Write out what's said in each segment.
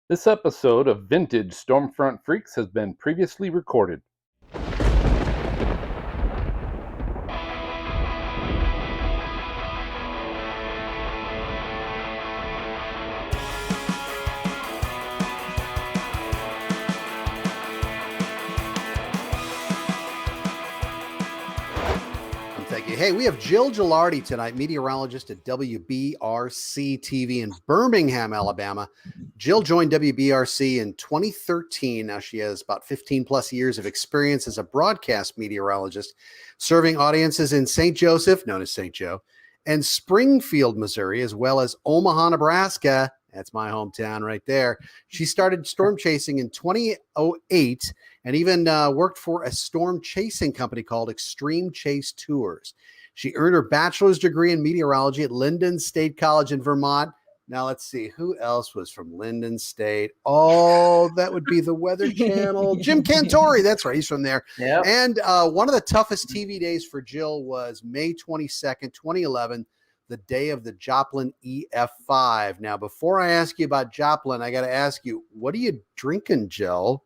This episode of Vintage Stormfront Freaks has been previously recorded. Thank you. Hey, we have Jill Gilardi tonight, meteorologist at WBRC TV in Birmingham, Alabama. Jill joined WBRC in 2013. Now she has about 15 plus years of experience as a broadcast meteorologist, serving audiences in St. Joseph, known as St. Joe, and Springfield, Missouri, as well as Omaha, Nebraska. That's my hometown right there. She started storm chasing in 2008 and even worked for a storm chasing company called Extreme Chase Tours. She earned her bachelor's degree in meteorology at Lyndon State College in Vermont. Now, let's see, who else was from Lyndon State? Oh, that would be the Weather Channel. Jim Cantori, that's right, he's from there. Yep. And one of the toughest TV days for Jill was May 22nd, 2011, the day of the Joplin EF5. Now, before I ask you about Joplin, I got to ask you, what are you drinking, Jill?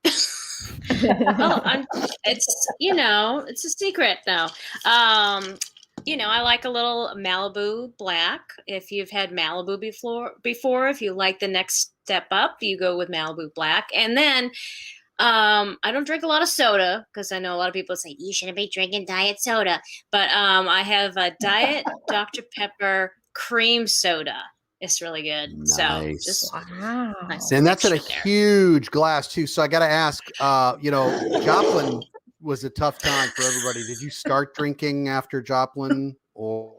It's a secret though. I like a little Malibu Black. If you've had Malibu before, if you like the next step up, you go with Malibu Black. And then I don't drink a lot of soda because I know a lot of people say you shouldn't be drinking diet soda. But I have a Diet Dr. Pepper cream soda. It's really good. Nice. So just nice. And that's in a huge glass too. So I got to ask, Joplin was a tough time for everybody. Did you start drinking after Joplin, or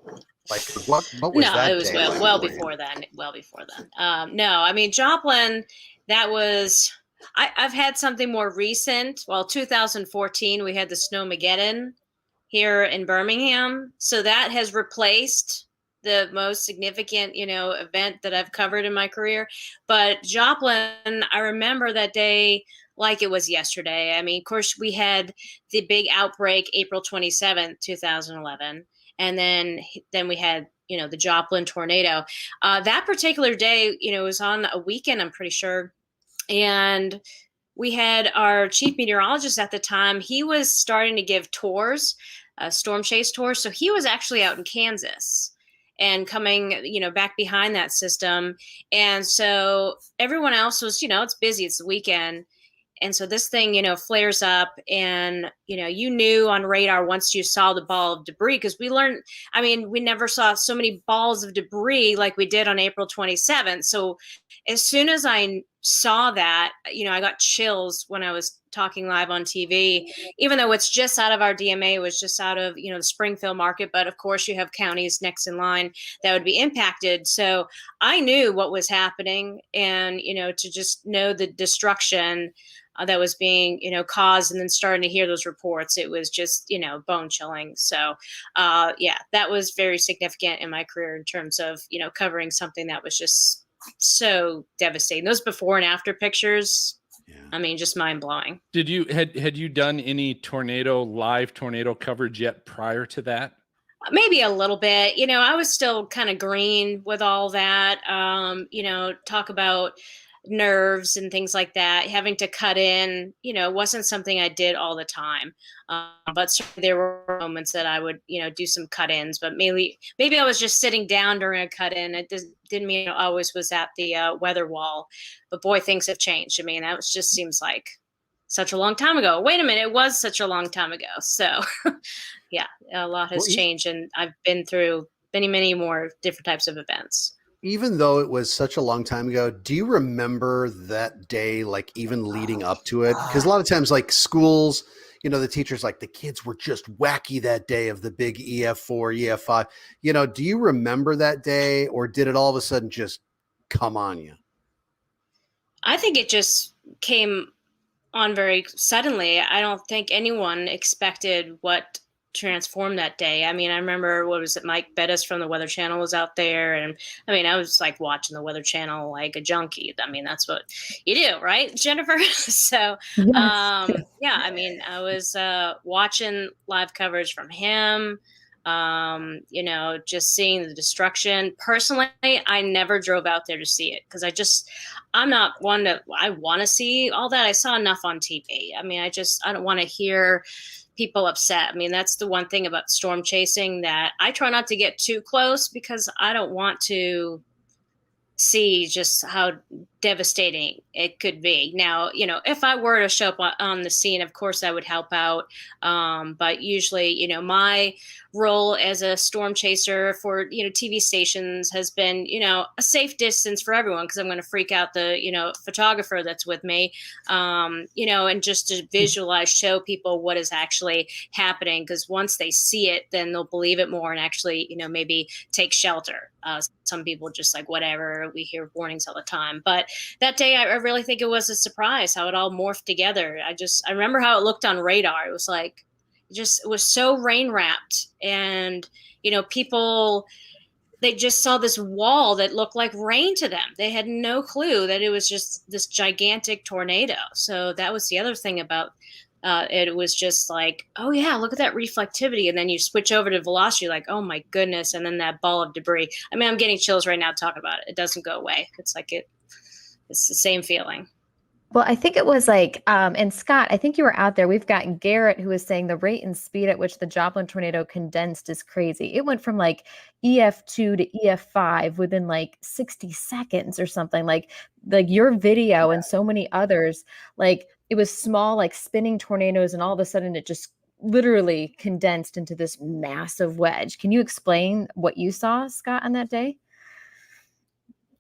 like what was that? No, it was well before then. No, I mean Joplin. That was. I've had something more recent. Well, 2014, we had the Snowmageddon here in Birmingham, so that has replaced the most significant, event that I've covered in my career. But Joplin, I remember that day like it was yesterday. I mean, of course, we had the big outbreak April 27th, 2011. And then we had, the Joplin tornado. That particular day, it was on a weekend, I'm pretty sure. And we had our chief meteorologist at the time. He was starting to give tours, storm chase tours. So he was actually out in Kansas and coming, back behind that system. And so everyone else was, it's busy, it's the weekend. And so this thing, flares up and, you knew on radar once you saw the ball of debris, because we never saw so many balls of debris like we did on April 27th. So as soon as I saw that, I got chills when I was talking live on TV, even though it's just out of our DMA, it was just out of, the Springfield market. But of course you have counties next in line that would be impacted. So I knew what was happening and, to just know the destruction that was being, caused, and then starting to hear those reports, it was just, bone chilling. So, that was very significant in my career in terms of, covering something that was just so devastating. Those before and after pictures, I mean, just mind blowing. Had you done any live tornado coverage yet prior to that? Maybe a little bit. I was still kind of green with all that. Talk about nerves and things like that. Having to cut in, wasn't something I did all the time. But certainly there were moments that I would, do some cut-ins. But maybe I was just sitting down during a cut-in. It didn't mean I always was at the weather wall. But boy, things have changed. I mean, that just seems like such a long time ago. Wait a minute, it was such a long time ago. So, yeah, a lot has changed, and I've been through many, many more different types of events. Even though it was such a long time ago, do you remember that day, like even leading up to it? Because a lot of times, like schools, the teachers, like the kids were just wacky that day of the big EF4, EF5. Do you remember that day, or did it all of a sudden just come on you? I think it just came on very suddenly. I don't think anyone expected what transformed that day. I mean, I remember, Mike Bettis from the Weather Channel was out there, and I mean, I was like watching the Weather Channel like a junkie. I mean, that's what you do, right, Jennifer? So, yes. I mean, I was watching live coverage from him. Just seeing the destruction. Personally, I never drove out there to see it because I'm not one to, I want to see all that. I saw enough on TV. I mean, I don't want to hear people upset. I mean, that's the one thing about storm chasing that I try not to get too close because I don't want to see just how devastating it could be. Now, if I were to show up on the scene, of course I would help out. But usually, my role as a storm chaser for, TV stations has been, a safe distance for everyone because I'm going to freak out the, photographer that's with me, and just to visualize, show people what is actually happening. Because once they see it, then they'll believe it more and actually, maybe take shelter. Some people just like, whatever, we hear warnings all the time. But that day, I really think it was a surprise how it all morphed together. I remember how it looked on radar. It was like, it was so rain wrapped. And, people, they just saw this wall that looked like rain to them. They had no clue that it was just this gigantic tornado. So that was the other thing about it was just like, oh yeah, look at that reflectivity. And then you switch over to velocity, like, oh my goodness. And then that ball of debris. I mean, I'm getting chills right now talking about it. It doesn't go away. It's like it's the same feeling. Well, I think it was like, and Scott, I think you were out there. We've got Garrett who was saying the rate and speed at which the Joplin tornado condensed is crazy. It went from like EF2 to EF5 within like 60 seconds or something. Like your video and so many others, like it was small, like spinning tornadoes, and all of a sudden it just literally condensed into this massive wedge. Can you explain what you saw, Scott, on that day?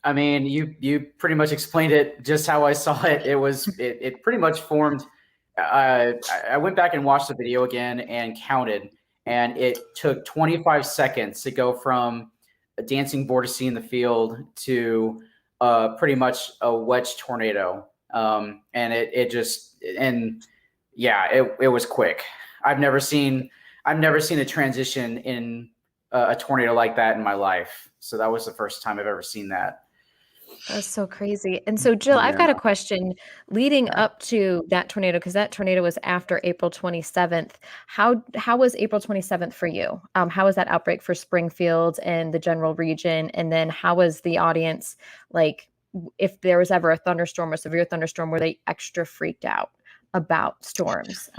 I mean, you pretty much explained it just how I saw it. It pretty much formed. I went back and watched the video again and counted, and it took 25 seconds to go from a dancing vortice in the field to pretty much a wedge tornado. And it was quick. I've never seen a transition in a tornado like that in my life. So that was the first time I've ever seen that. That's so crazy. And so, Jill, I've got a question leading up to that tornado, because that tornado was after April 27th. How was April 27th for you? How was that outbreak for Springfield and the general region? And then how was the audience, like, if there was ever a thunderstorm or severe thunderstorm, were they extra freaked out about storms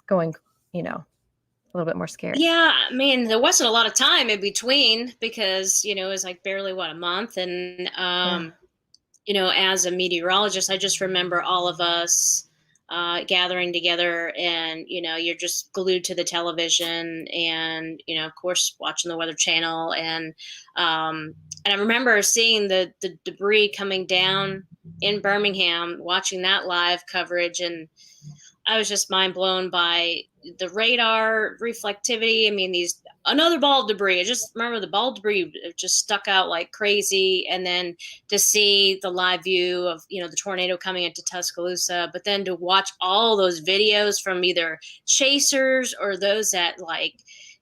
going, a little bit more scared? Yeah, I mean, there wasn't a lot of time in between because, it was like barely a month. And, as a meteorologist, I just remember all of us gathering together and, you're just glued to the television and, of course, watching the Weather Channel. And I remember seeing the debris coming down in Birmingham, watching that live coverage. And I was just mind blown by the radar reflectivity. I mean, another ball of debris. I just remember the ball of debris just stuck out like crazy. And then to see the live view of, the tornado coming into Tuscaloosa, but then to watch all those videos from either chasers or those that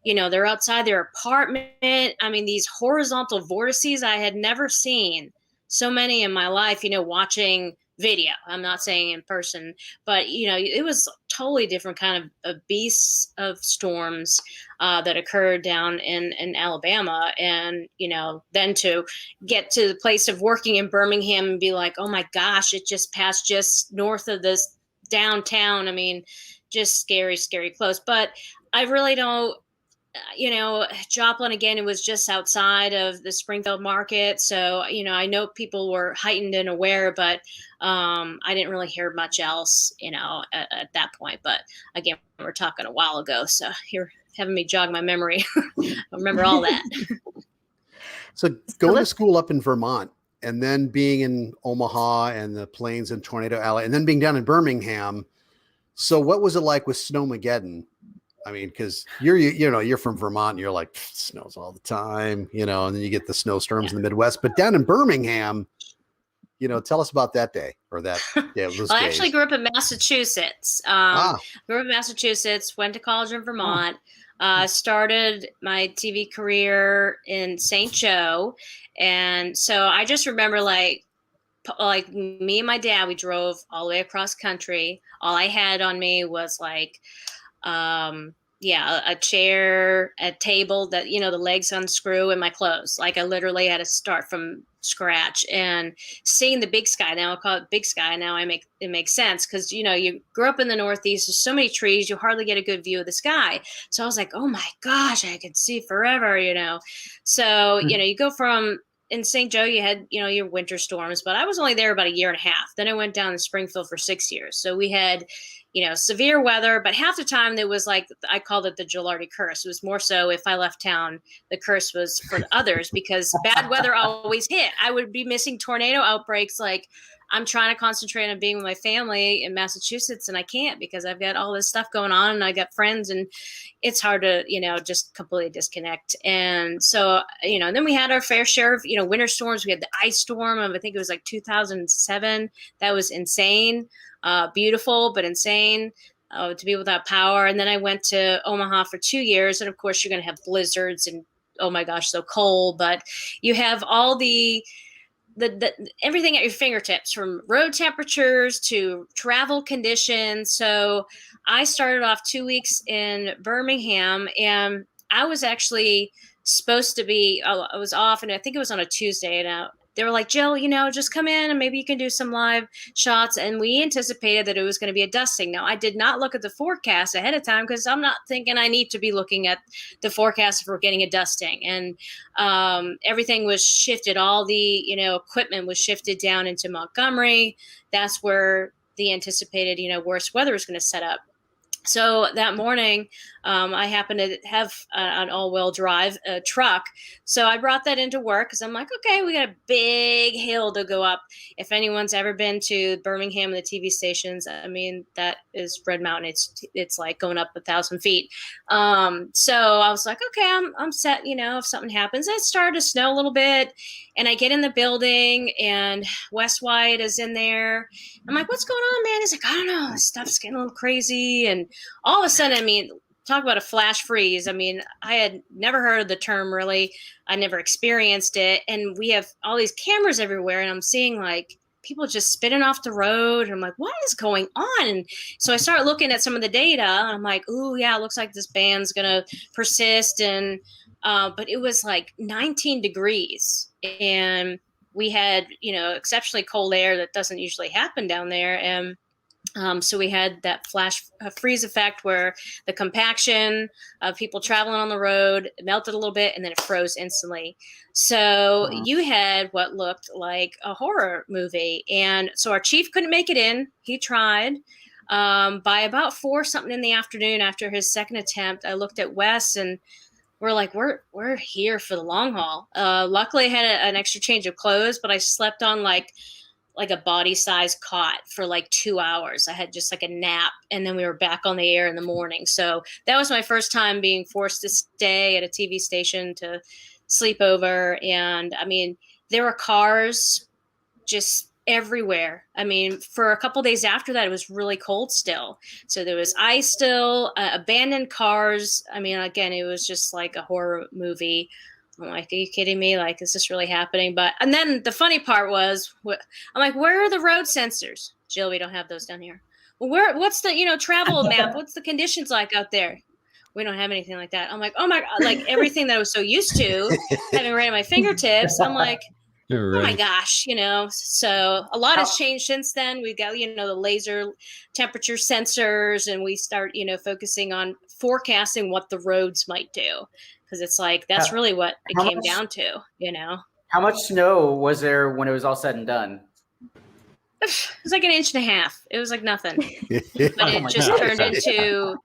they're outside their apartment. I mean, these horizontal vortices, I had never seen so many in my life, watching video. I'm not saying in person, but it was totally different kind of beasts of storms that occurred down in Alabama. And then to get to the place of working in Birmingham and be like, oh my gosh, it just passed just north of this downtown. I mean, just scary close. But I really don't. Joplin, again, it was just outside of the Springfield market. So, I know people were heightened and aware, but I didn't really hear much else, at that point. But again, we're talking a while ago. So you're having me jog my memory. I remember all that. So going to school up in Vermont and then being in Omaha and the Plains and Tornado Alley and then being down in Birmingham. So what was it like with Snowmageddon? I mean, because you're from Vermont and you're like, snows all the time, and then you get the snowstorms in the Midwest. But down in Birmingham, tell us about that day or that. Yeah, well, I actually grew up in Massachusetts. Grew up in Massachusetts, went to college in Vermont, started my TV career in St. Joe. And so I just remember like me and my dad, we drove all the way across country. All I had on me was a chair, a table that, the legs unscrew, and my clothes. Like I literally had to start from scratch, and seeing the big sky. Now I call it big sky. Now it makes sense because, you grew up in the Northeast. There's so many trees, you hardly get a good view of the sky. So I was like, oh my gosh, I could see forever, So, you go from, in St. Joe, you had, your winter storms, but I was only there about a year and a half. Then I went down to Springfield for 6 years. So we had, severe weather, but half the time there was like, I called it the Gilardi curse. It was more so if I left town, the curse was for the others because bad weather always hit. I would be missing tornado outbreaks. Like I'm trying to concentrate on being with my family in Massachusetts, and I can't because I've got all this stuff going on and I got friends, and it's hard to, just completely disconnect. And so, then we had our fair share of, winter storms. We had the ice storm of, I think it was like 2007. That was insane. Beautiful, but insane to be without power. And then I went to Omaha for 2 years. And of course, you're going to have blizzards and, oh my gosh, so cold. But you have all the everything at your fingertips, from road temperatures to travel conditions. So I started off 2 weeks in Birmingham, and I was actually supposed to be, I was off, and I think it was on a Tuesday, and they were like, Jill, just come in and maybe you can do some live shots. And we anticipated that it was going to be a dusting. Now, I did not look at the forecast ahead of time because I'm not thinking I need to be looking at the forecast if we're getting a dusting. And everything was shifted. All the, equipment was shifted down into Montgomery. That's where the anticipated, worst weather is going to set up. So that morning, I happened to have an all-wheel drive truck. So I brought that into work because I'm like, okay, we got a big hill to go up. If anyone's ever been to Birmingham and the TV stations, I mean, that is Red Mountain. It's like going up 1,000 feet. So I was like, okay, I'm set. If something happens, it started to snow a little bit, and I get in the building, and Wes White is in there. I'm like, what's going on, man? He's like, I don't know. This stuff's getting a little crazy, and all of a sudden, I mean, talk about a flash freeze. I mean, I had never heard of the term really. I never experienced it. And we have all these cameras everywhere, and I'm seeing like people just spinning off the road. And I'm like, what is going on? And so I start looking at some of the data, and I'm like, ooh, yeah, it looks like this band's going to persist. And, but it was like 19 degrees, and we had, exceptionally cold air that doesn't usually happen down there. And so we had that flash freeze effect where the compaction of people traveling on the road melted a little bit, and then it froze instantly. So you had what looked like a horror movie. And so our chief couldn't make it in. He tried. By about 4 something in the afternoon, after his second attempt, I looked at Wes, and we're like, we're here for the long haul. Luckily I had an extra change of clothes, but I slept on like a body size cot for like 2 hours. I had just like a nap, and then we were back on the air in the morning. So that was my first time being forced to stay at a TV station to sleep over. And I mean, there were cars just everywhere. I mean, for a couple days after that, it was really cold still. So there was ice still, abandoned cars. I mean, again, it was just like a horror movie. I'm like, are you kidding me? Like, is this really happening? And then the funny part was, I'm like, where are the road sensors? Jill, we don't have those down here. Well, what's the, travel map? What's the conditions like out there? We don't have anything like that. I'm like, oh my God, like everything that I was so used to having right at my fingertips. I'm like, Right. oh my gosh, so a lot has changed since then. We got, the laser temperature sensors, and we start, focusing on forecasting what the roads might do. Because it's like, that's really what it came down to, How much snow was there when it was all said and done? It was like 1.5 inches. It was like nothing. But it just turned into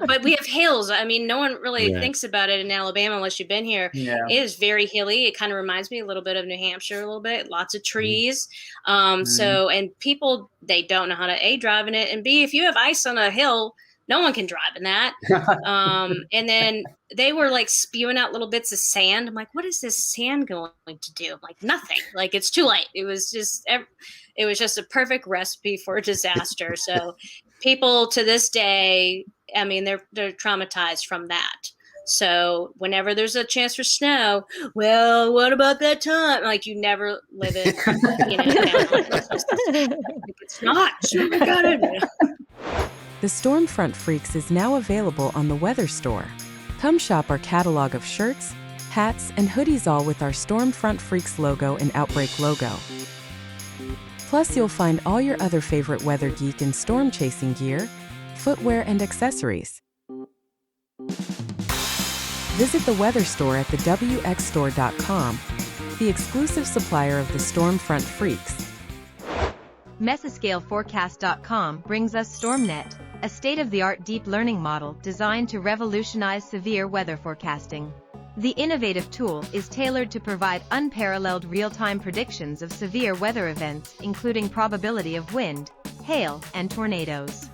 but we have hills. I mean, no one really thinks about it in Alabama unless you've been here. Yeah. It is very hilly. It kind of reminds me a little bit of New Hampshire, a little bit. Lots of trees. So, and people, they don't know how to A, drive in it, and B, if you have ice on a hill, no one can drive in that. And then they were like spewing out little bits of sand. I'm like, what is this sand going to do? I'm like, nothing. Like, it's too late. It was just a perfect recipe for a disaster. So people to this day, I mean, they're traumatized from that. So whenever there's a chance for snow, well, what about that time? Like, you never live it, it's not. Oh my God. The Stormfront Freaks is now available on the Weather Store. Come shop our catalog of shirts, hats, and hoodies, all with our Stormfront Freaks logo and Outbreak logo. Plus, you'll find all your other favorite weather geek and storm chasing gear, footwear, and accessories. Visit the Weather Store at thewxstore.com, the exclusive supplier of the Stormfront Freaks. Mesoscaleforecast.com brings us StormNet, a state-of-the-art deep learning model designed to revolutionize severe weather forecasting. The innovative tool is tailored to provide unparalleled real-time predictions of severe weather events, including probability of wind, hail, and tornadoes.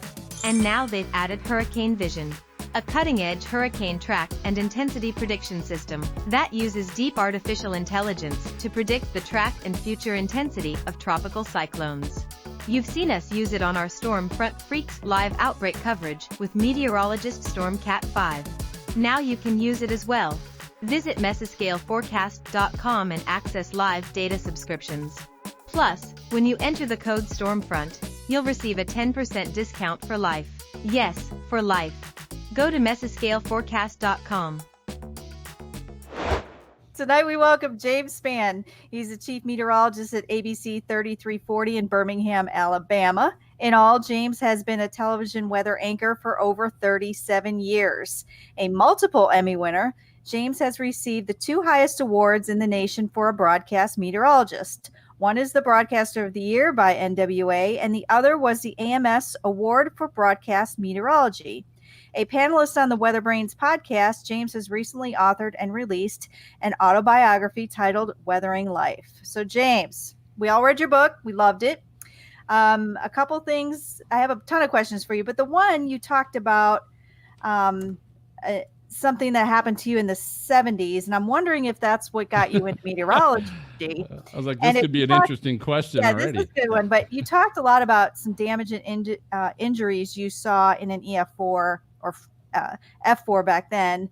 And now they've added Hurricane Vision, a cutting-edge hurricane track and intensity prediction system that uses deep artificial intelligence to predict the track and future intensity of tropical cyclones. You've seen us use it on our Stormfront Freaks live outbreak coverage with Meteorologist Stormcat 5. Now you can use it as well. Visit Mesoscaleforecast.com and access live data subscriptions. Plus, when you enter the code Stormfront, you'll receive a 10% discount for life. Yes, for life. Go to Mesoscaleforecast.com. Tonight we welcome James Spann. He's the chief meteorologist at ABC 3340 in Birmingham, Alabama. In all, James has been a television weather anchor for over 37 years. A multiple Emmy winner, James has received the two highest awards in the nation for a broadcast meteorologist. One is the Broadcaster of the Year by NWA, and the other was the AMS Award for Broadcast Meteorology. A panelist on the Weather Brains podcast, James has recently authored and released an autobiography titled Weathering Life. So, James, we all read your book. We loved it. A couple things. I have a ton of questions for you, but the one you talked about something that happened to you in the 70s, and I'm wondering if that's what got you into meteorology. I was like, this could be an interesting question already. This is a good one, but you talked a lot about some damage and injuries you saw in an EF4 or F4 back then.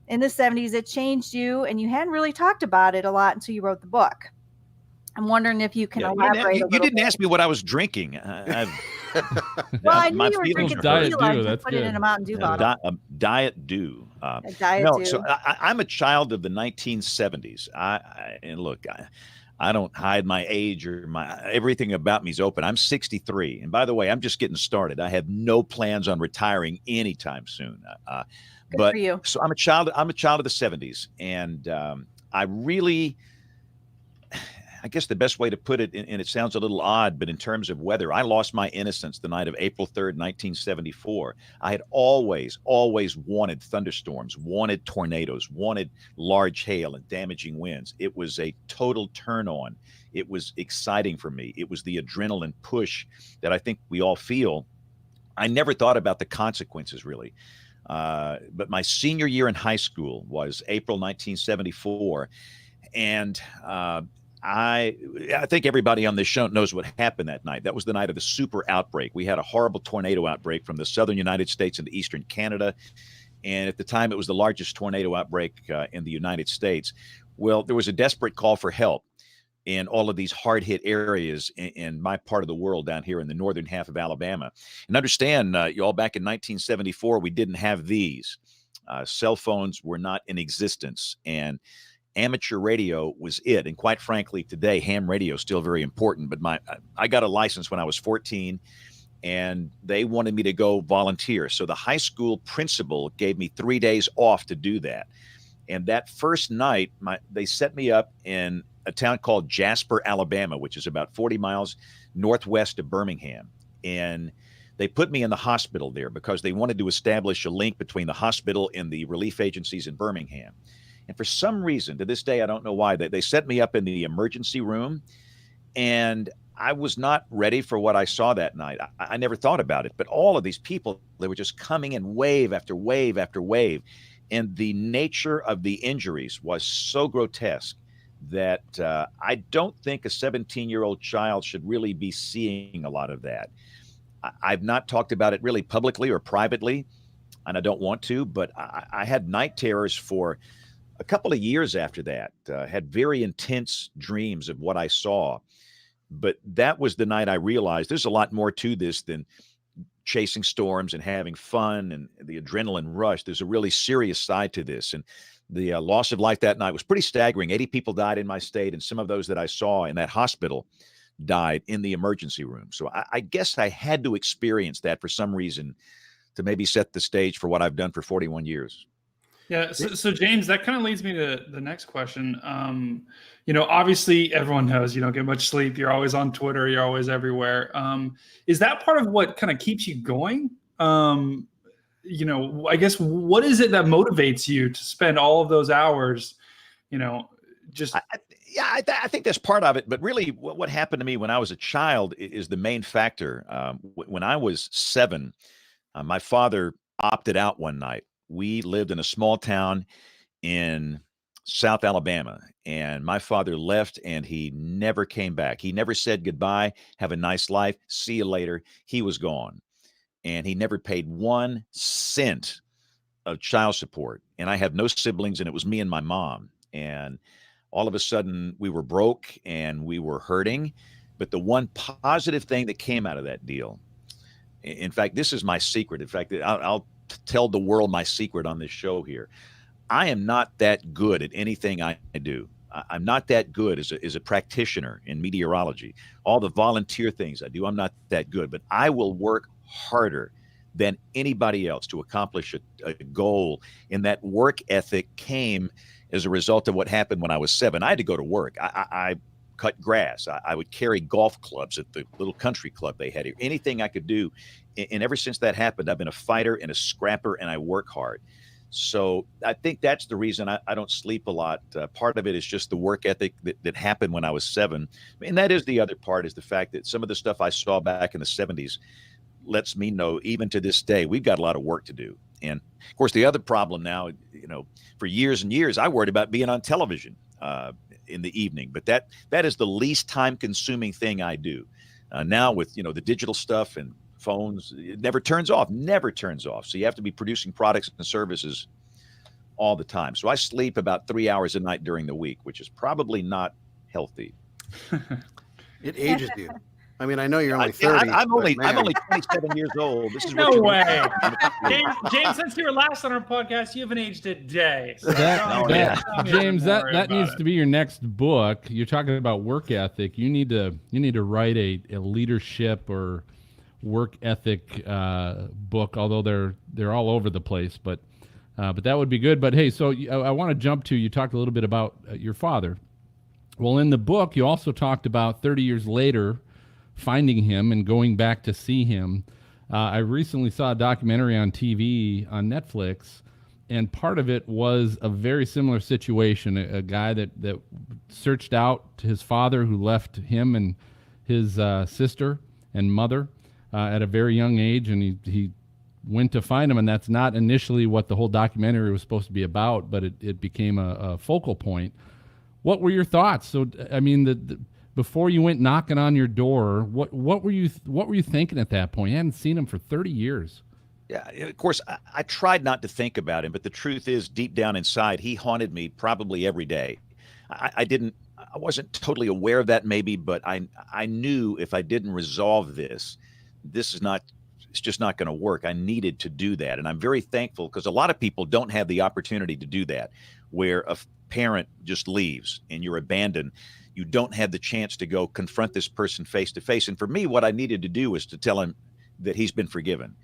In the 70s, it changed you, and you hadn't really talked about it a lot until you wrote the book. I'm wondering if you can elaborate you didn't ask me what I was drinking. Well, I knew you were drinking Diet tequila Dew. and That's put it good. in a Mountain Dew bottle. Diet Dew. A Diet Dew. So I'm a child of the 1970s. And look, I don't hide my age or everything about me is open. I'm 63, and by the way, I'm just getting started. I have no plans on retiring anytime soon. Good for you. So I'm a child of the 70s, and I really. I guess the best way to put it, and it sounds a little odd, but in terms of weather, I lost my innocence the night of April 3rd, 1974. I had always wanted thunderstorms, wanted tornadoes, wanted large hail and damaging winds. It was a total turn on. It was exciting for me. It was the adrenaline push that I think we all feel. I never thought about the consequences, really. But my senior year in high school was April 1974. And I think everybody on this show knows what happened that night. That was the night of the super outbreak. We had a horrible tornado outbreak from the southern United States into eastern Canada. And at the time, it was the largest tornado outbreak in the United States. Well, there was a desperate call for help in all of these hard-hit areas in my part of the world down here in the northern half of Alabama. And understand, y'all, back in 1974, we didn't have these. Cell phones were not in existence, and amateur radio was it. And quite frankly, today, ham radio is still very important. But I got a license when I was 14, and they wanted me to go volunteer. So the high school principal gave me 3 days off to do that. And that first night, they set me up in a town called Jasper, Alabama, which is about 40 miles northwest of Birmingham. And they put me in the hospital there because they wanted to establish a link between the hospital and the relief agencies in Birmingham. And for some reason, to this day, I don't know why, they set me up in the emergency room, and I was not ready for what I saw that night. I never thought about it, but all of these people, they were just coming in wave after wave after wave. And the nature of the injuries was so grotesque that I don't think a 17-year-old child should really be seeing a lot of that. I've not talked about it really publicly or privately, and I don't want to, but I had night terrors for a couple of years after that, had very intense dreams of what I saw. But that was the night I realized there's a lot more to this than chasing storms and having fun and the adrenaline rush, there's a really serious side to this. And the loss of life that night was pretty staggering. 80 people died in my state, and some of those that I saw in that hospital died in the emergency room. So I guess I had to experience that for some reason to maybe set the stage for what I've done for 41 years. Yeah. So James, that kind of leads me to the next question. Obviously everyone knows you don't get much sleep. You're always on Twitter. You're always everywhere. Is that part of what kind of keeps you going? I guess, what is it that motivates you to spend all of those hours, just... I think that's part of it. But really what happened to me when I was a child is the main factor. When I was 7, my father opted out one night. We lived in a small town in South Alabama, and my father left and he never came back. He never said goodbye, have a nice life, see you later. He was gone, and he never paid 1 cent of child support. And I have no siblings, and it was me and my mom. And all of a sudden we were broke and we were hurting. But the one positive thing that came out of that deal, in fact, this is my secret. In fact, I'll tell the world my secret on this show here. I am not that good at anything I do. I'm not that good as a practitioner in meteorology. All the volunteer things I do, I'm not that good. But I will work harder than anybody else to accomplish a goal. And that work ethic came as a result of what happened when I was 7. I had to go to work. I cut grass. I would carry golf clubs at the little country club they had here. Anything I could do. And ever since that happened, I've been a fighter and a scrapper, and I work hard. So I think that's the reason I don't sleep a lot. Part of it is just the work ethic that happened when I was 7. And that is the other part, is the fact that some of the stuff I saw back in the 70s lets me know, even to this day, we've got a lot of work to do. And of course, the other problem now, for years and years, I worried about being on television in the evening, but that is the least time consuming thing I do. Now with, the digital stuff and phones, it never turns off. So you have to be producing products and services all the time. So I sleep about 3 hours a night during the week, which is probably not healthy. It ages you. I mean, I know you're only 30. I'm only 27 years old. This is No what way. James, since you were last on our podcast, you haven't aged a day. So James, that needs to be your next book. You're talking about work ethic. You need to write a leadership or work ethic book, although they're all over the place, but that would be good. But hey, so I want to jump to, you talked a little bit about your father. Well, in the book, you also talked about 30 years later finding him and going back to see him. I recently saw a documentary on TV on Netflix, and part of it was a very similar situation. A guy that searched out his father, who left him and his sister and mother at a very young age, and he went to find him. And that's not initially what the whole documentary was supposed to be about, but it became a focal point. What were your thoughts? So, I mean, before you went knocking on your door, what were you thinking at that point? You hadn't seen him for 30 years. Yeah, of course, I tried not to think about him, but the truth is, deep down inside, he haunted me probably every day. I wasn't totally aware of that maybe, but I knew if I didn't resolve this, it's just not going to work. I needed to do that. And I'm very thankful, because a lot of people don't have the opportunity to do that, where a parent just leaves and you're abandoned. You don't have the chance to go confront this person face to face. And for me, what I needed to do was to tell him that he's been forgiven.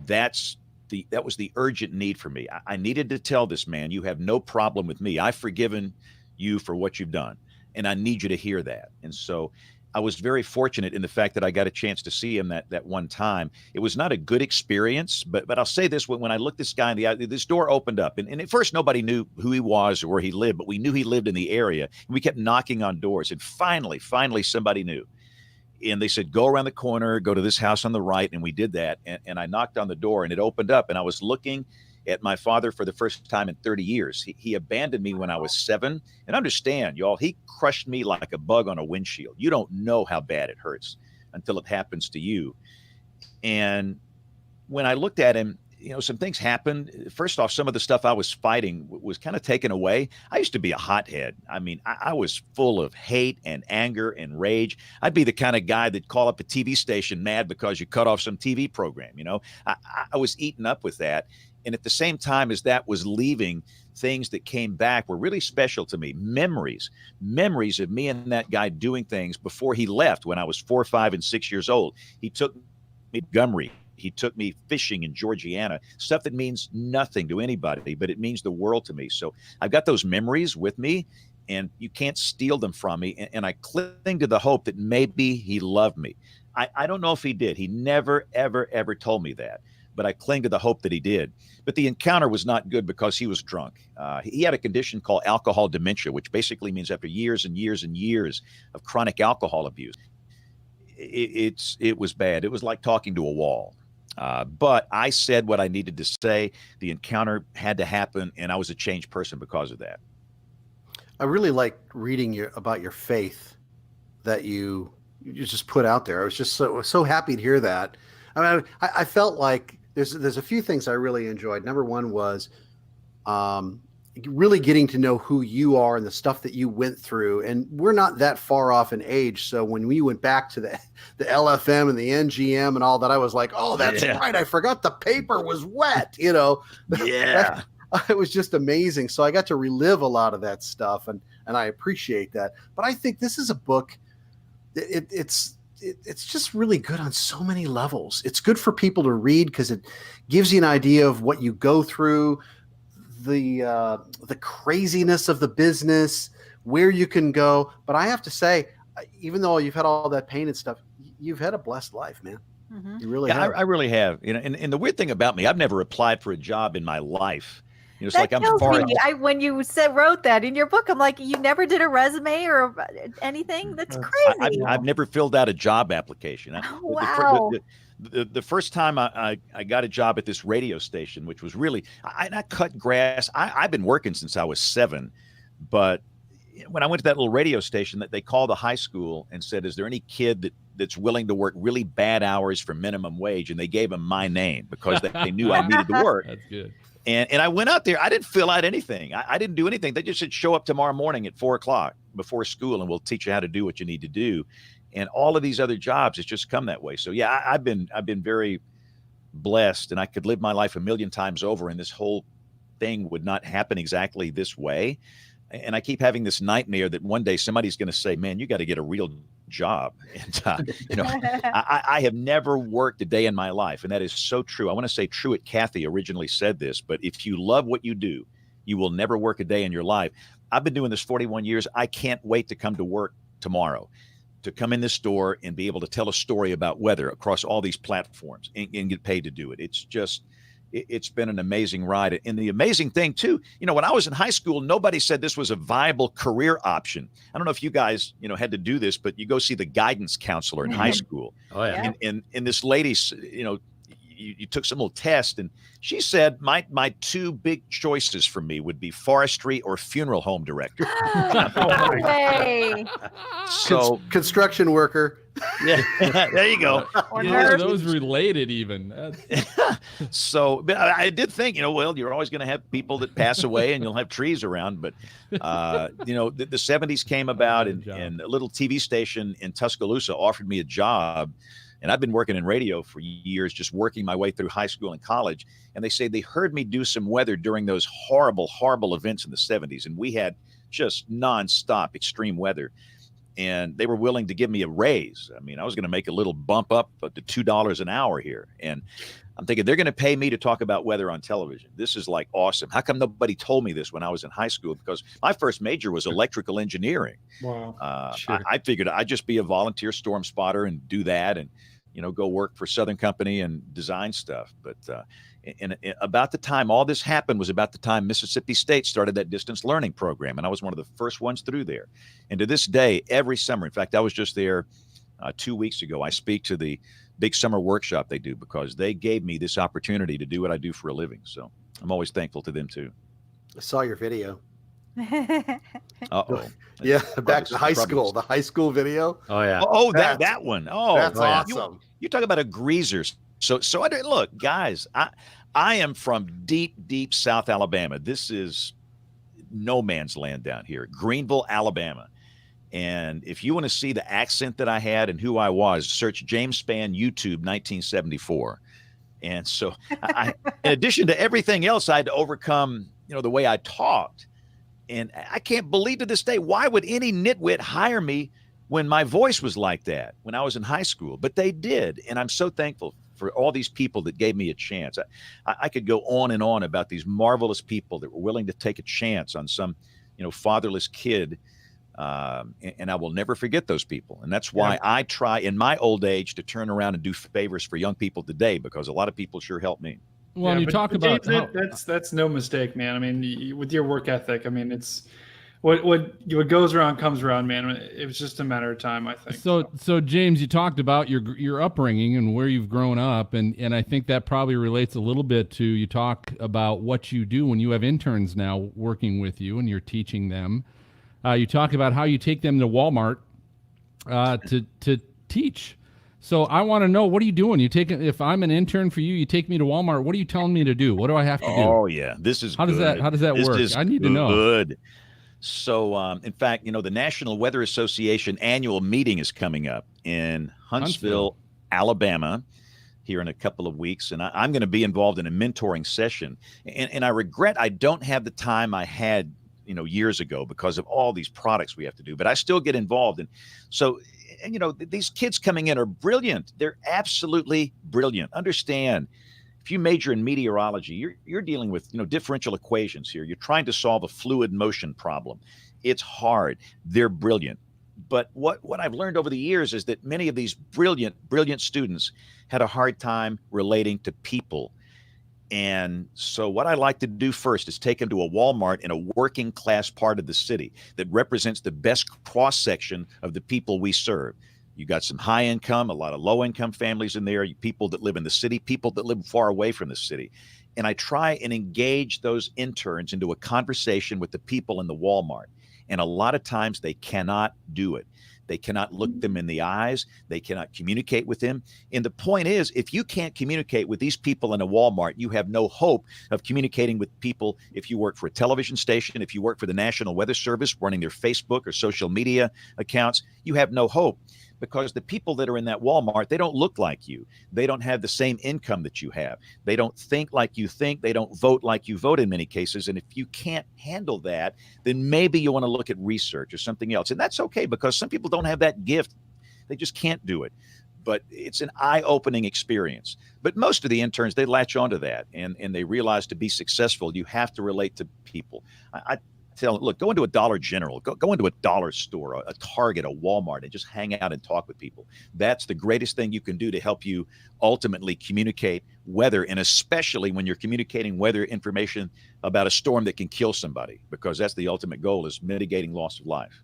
That was the urgent need for me. I needed to tell this man, you have no problem with me. I've forgiven you for what you've done, and I need you to hear that. And so I was very fortunate in the fact that I got a chance to see him that one time. It was not a good experience, but I'll say this: when I looked this guy in the eye, this door opened up, and at first nobody knew who he was or where he lived, but we knew he lived in the area. And we kept knocking on doors, and finally somebody knew. And they said, go around the corner, go to this house on the right, and we did that. And I knocked on the door, and it opened up, and I was looking at my father for the first time in 30 years. He abandoned me when I was 7. And understand, y'all, he crushed me like a bug on a windshield. You don't know how bad it hurts until it happens to you. And when I looked at him, some things happened. First off, some of the stuff I was fighting was kind of taken away. I used to be a hothead. I mean, I was full of hate and anger and rage. I'd be the kind of guy that'd call up a TV station mad because you cut off some TV program. I was eaten up with that. And at the same time as that was leaving, things that came back were really special to me. Memories of me and that guy doing things before he left when I was 4, 5, and 6 years old. He took me to Montgomery. He took me fishing in Georgiana, stuff that means nothing to anybody, but it means the world to me. So I've got those memories with me, and you can't steal them from me. And I cling to the hope that maybe he loved me. I don't know if he did. He never, ever, ever told me that. But I cling to the hope that he did. But the encounter was not good because he was drunk. He had a condition called alcohol dementia, which basically means after years and years and years of chronic alcohol abuse, it was bad. It was like talking to a wall. But I said what I needed to say. The encounter had to happen, and I was a changed person because of that. I really like reading about your faith that you just put out there. I was just so happy to hear that. I mean, I felt like there's a few things I really enjoyed. Number one was really getting to know who you are and the stuff that you went through. And we're not that far off in age. So when we went back to the LFM and the NGM and all that, I was like, oh, that's right. I forgot the paper was wet, Yeah. It was just amazing. So I got to relive a lot of that stuff, and I appreciate that. But I think this is a book. It's just really good on so many levels. It's good for people to read because it gives you an idea of what you go through, the craziness of the business, where you can go. But I have to say, even though you've had all that pain and stuff, you've had a blessed life, man. Mm-hmm. You really have. I really have. And the weird thing about me, I've never applied for a job in my life. It's That like I'm kills far. me. When you wrote that in your book, I'm like, you never did a resume or anything? That's crazy. I've never filled out a job application. Wow. The first time I got a job at this radio station, which was really, I cut grass. I've been working since I was 7, but when I went to that little radio station, that they called the high school and said, is there any kid that's willing to work really bad hours for minimum wage? And they gave them my name because they knew I needed to work. That's good. And I went out there. I didn't fill out anything. I didn't do anything. They just said, show up tomorrow morning at 4:00 before school, and we'll teach you how to do what you need to do. And all of these other jobs, it's just come that way. So yeah, I've been very blessed, and I could live my life a million times over, and this whole thing would not happen exactly this way. And I keep having this nightmare that one day somebody's going to say, man, you got to get a real job. And, I have never worked a day in my life. And that is so true. I want to say Truett Cathy originally said this, but if you love what you do, you will never work a day in your life. I've been doing this 41 years. I can't wait to come to work tomorrow, to come in this store and be able to tell a story about weather across all these platforms and get paid to do it. It's been an amazing ride. And the amazing thing too, when I was in high school, nobody said this was a viable career option. I don't know if you guys, had to do this, but you go see the guidance counselor in high school. Oh yeah. And this lady, you took some little test, and she said my 2 big choices for me would be forestry or funeral home director. Hey. So construction worker. Yeah, there you go. Yeah, those related even. So, but I did think, well, you're always going to have people that pass away, and you'll have trees around. But, the 70s came about, and a little TV station in Tuscaloosa offered me a job. And I've been working in radio for years, just working my way through high school and college. And they say they heard me do some weather during those horrible, horrible events in the 70s. And we had just nonstop extreme weather. And they were willing to give me a raise. I mean, I was going to make a little bump up to $2 an hour here. And I'm thinking they're going to pay me to talk about weather on television. This is like awesome. How come nobody told me this when I was in high school? Because my first major was electrical engineering. Wow. Sure. I figured I'd just be a volunteer storm spotter and do that, and go work for Southern Company and design stuff. But and about the time all this happened was about the time Mississippi State started that distance learning program, and I was one of the first ones through there. And to this day, every summer, in fact, I was just there 2 weeks ago. I speak to the big summer workshop they do because they gave me this opportunity to do what I do for a living. So I'm always thankful to them too. I saw your video. Uh-oh. Yeah, back to high school. The high school video. Oh yeah. Oh, that one. Oh, that's awesome. You talk about a greaser. So look, guys, I am from deep, deep South Alabama. This is no man's land down here, Greenville, Alabama. And if you want to see the accent that I had and who I was, search James Spann YouTube 1974. And so in addition to everything else, I had to overcome, the way I talked. And I can't believe to this day, why would any nitwit hire me when my voice was like that when I was in high school? But they did. And I'm so thankful for all these people that gave me a chance. I could go on and on about these marvelous people that were willing to take a chance on some, fatherless kid. And I will never forget those people. And that's why I try in my old age to turn around and do favors for young people today, because a lot of people sure helped me. Well, you talk about that's no mistake, man. I mean, with your work ethic, I mean, it's what goes around comes around, man. It was just a matter of time, I think. So James, you talked about your upbringing and where you've grown up, and I think that probably relates a little bit to, you talk about what you do when you have interns now working with you and you're teaching them. You talk about how you take them to Walmart to teach. So I want to know, what are you doing? If I'm an intern for you, you take me to Walmart. What are you telling me to do? What do I have to do? Oh yeah, this is how does that work? I need to know. Good. So in fact, the National Weather Association annual meeting is coming up in Huntsville, Alabama, here in a couple of weeks, and I'm going to be involved in a mentoring session. And I regret I don't have the time I had years ago because of all these products we have to do, but I still get involved. And so, these kids coming in are brilliant. They're absolutely brilliant. Understand, if you major in meteorology, you're dealing with, differential equations here. You're trying to solve a fluid motion problem. It's hard. They're brilliant. But what I've learned over the years is that many of these brilliant students had a hard time relating to people. And so what I like to do first is take them to a Walmart in a working class part of the city that represents the best cross section of the people we serve. You got some high income, a lot of low income families in there, people that live in the city, people that live far away from the city. And I try and engage those interns into a conversation with the people in the Walmart. And a lot of times they cannot do it. They cannot look them in the eyes. They cannot communicate with them. And the point is, if you can't communicate with these people in a Walmart, you have no hope of communicating with people if you work for a television station, if you work for the National Weather Service, running their Facebook or social media accounts. You have no hope, because the people that are in that Walmart, they don't look like you. They don't have the same income that you have. They don't think like you think. They don't vote like you vote in many cases. And if you can't handle that, then maybe you want to look at research or something else. And that's okay, because some people don't have that gift. They just can't do it. But it's an eye-opening experience. But most of the interns, they latch onto that, and they realize to be successful, you have to relate to people. I tell them, look, go into a Dollar General, go into a dollar store, a Target, a Walmart, and just hang out and talk with people. That's the greatest thing you can do to help you ultimately communicate weather, and especially when you're communicating weather information about a storm that can kill somebody, because that's the ultimate goal, is mitigating loss of life.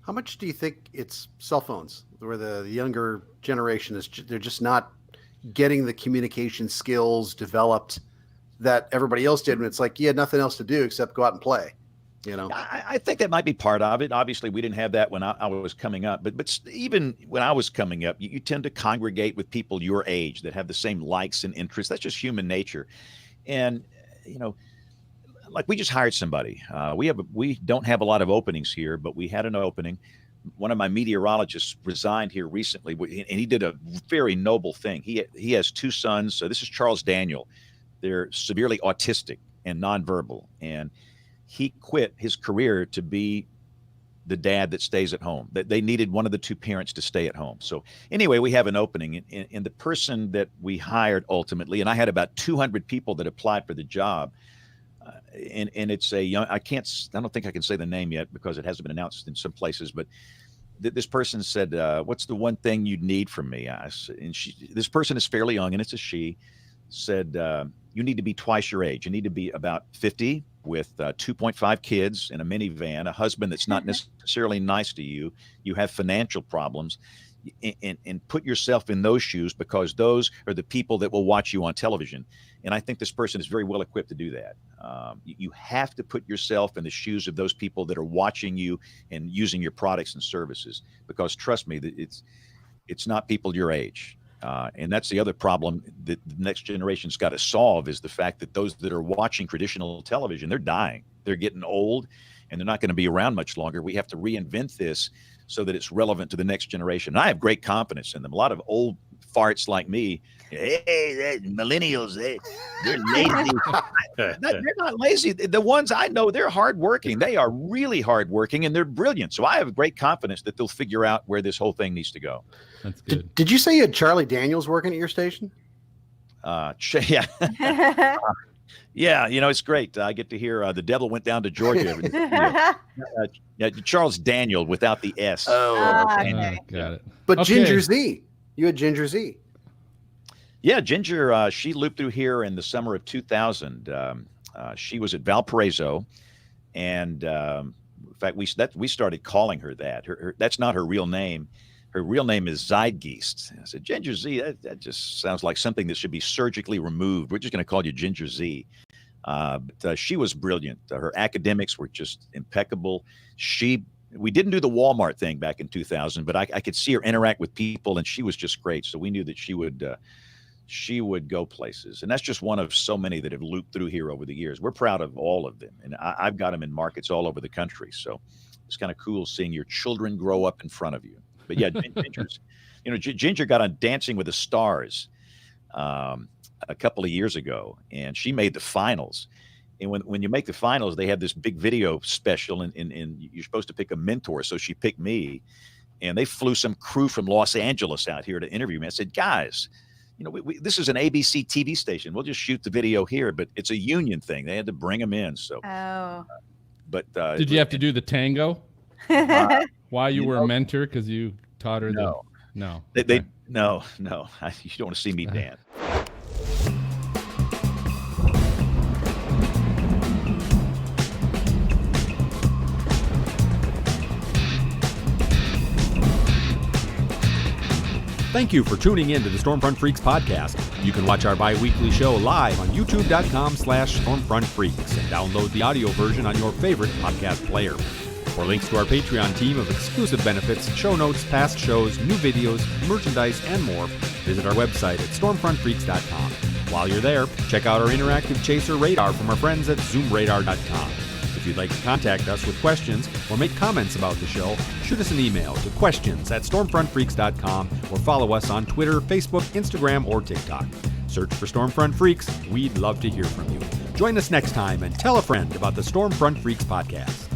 How much do you think it's cell phones, where the younger generation they're just not getting the communication skills developed that everybody else did when it's like you had nothing else to do except go out and play? I think that might be part of it. Obviously, we didn't have that when I was coming up, but even when I was coming up, you tend to congregate with people your age that have the same likes and interests. That's just human nature. And, like we just hired somebody. We don't have a lot of openings here, but we had an opening. One of my meteorologists resigned here recently, and he did a very noble thing. He has two sons. So this is Charles Daniel. They're severely autistic and nonverbal, and he quit his career to be the dad that stays at home. That they needed one of the two parents to stay at home. So anyway, we have an opening, and the person that we hired ultimately, and I had about 200 people that applied for the job. And it's a young, I don't think I can say the name yet because it hasn't been announced in some places, but this person said, what's the one thing you'd need from me? This person is fairly young, and it's a she, said, you need to be twice your age. You need to be about 50 with 2.5 kids in a minivan, a husband that's not necessarily nice to you. You have financial problems, and put yourself in those shoes, because those are the people that will watch you on television. And I think this person is very well equipped to do that. You have to put yourself in the shoes of those people that are watching you and using your products and services, because trust me, it's not people your age. And that's the other problem that the next generation's got to solve, is the fact that those that are watching traditional television, they're dying. They're getting old, and they're not going to be around much longer. We have to reinvent this so that it's relevant to the next generation. And I have great confidence in them. A lot of old farts like me, hey, millennials, they're lazy. They're not lazy. The ones I know, they're hardworking. They are really hardworking, and they're brilliant. So I have great confidence that they'll figure out where this whole thing needs to go. That's good. Did you say you had Charlie Daniels working at your station? Yeah. Yeah, it's great. I get to hear The Devil Went Down to Georgia every day. Charles Daniel without the S. Okay. Got it. But Okay. Ginger Z. You had Ginger Z. Yeah, Ginger, she looped through here in the summer of 2000. She was at Valparaiso, and in fact, we started calling her that. That's not her real name. Her real name is Zeitgeist. I said, Ginger Z, that just sounds like something that should be surgically removed. We're just going to call you Ginger Z. But she was brilliant. Her academics were just impeccable. We didn't do the Walmart thing back in 2000, but I could see her interact with people, and she was just great. So we knew that she would go places. And that's just one of so many that have looped through here over the years. We're proud of all of them. And I've got them in markets all over the country. So it's kind of cool seeing your children grow up in front of you. But yeah, Ginger got on Dancing with the Stars a couple of years ago, and she made the finals. And when you make the finals, they have this big video special, and you're supposed to pick a mentor. So she picked me, and they flew some crew from Los Angeles out here to interview me. I said, guys, this is an ABC TV station. We'll just shoot the video here, but it's a union thing. They had to bring them in. So, but did you have to do the tango while you were a mentor because you taught her? No. No. You don't want to see me dance. Thank you for tuning in to the Stormfront Freaks podcast. You can watch our bi-weekly show live on youtube.com/StormfrontFreaks and download the audio version on your favorite podcast player. For links to our Patreon team of exclusive benefits, show notes, past shows, new videos, merchandise, and more, visit our website at stormfrontfreaks.com. While you're there, check out our interactive chaser radar from our friends at zoomradar.com. If you'd like to contact us with questions or make comments about the show, shoot us an email to questions@stormfrontfreaks.com or follow us on Twitter, Facebook, Instagram, or TikTok. Search for Stormfront Freaks. We'd love to hear from you. Join us next time and tell a friend about the Stormfront Freaks podcast.